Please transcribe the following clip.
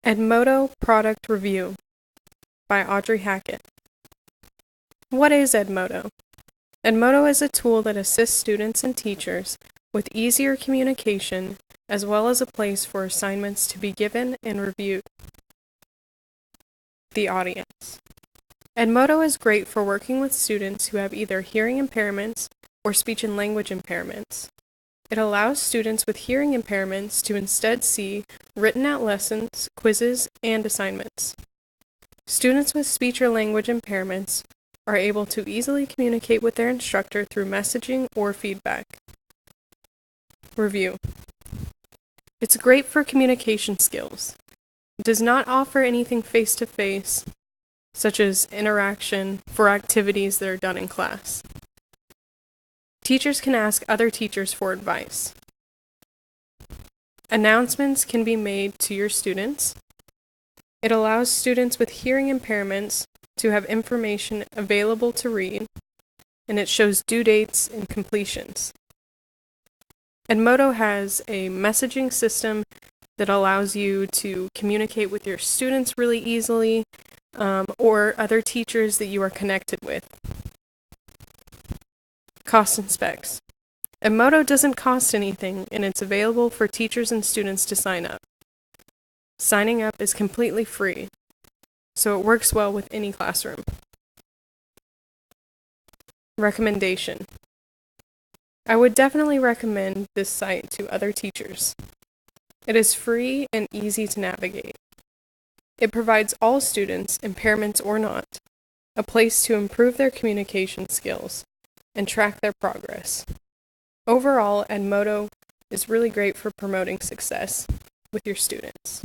Edmodo Product Review by Audrey Hackett. What is Edmodo? Edmodo is a tool that assists students and teachers with easier communication, as well as a place for assignments to be given and reviewed. The audience. Edmodo is great for working with students who have either hearing impairments or speech and language impairments. It allows students with hearing impairments to instead see written out lessons, quizzes, and assignments. Students with speech or language impairments are able to easily communicate with their instructor through messaging or feedback. Review. It's great for communication skills. It does not offer anything face-to-face, such as interaction for activities that are done in class. Teachers can ask other teachers for advice. Announcements can be made to your students. It allows students with hearing impairments to have information available to read, and it shows due dates and completions. Edmodo has a messaging system that allows you to communicate with your students really easily, or other teachers that you are connected with. Cost and specs. Edmodo doesn't cost anything, and it's available for teachers and students to sign up. Signing up is completely free, so it works well with any classroom. Recommendation. I would definitely recommend this site to other teachers. It is free and easy to navigate. It provides all students, impairments or not, a place to improve their communication skills and track their progress. Overall, Edmodo is really great for promoting success with your students.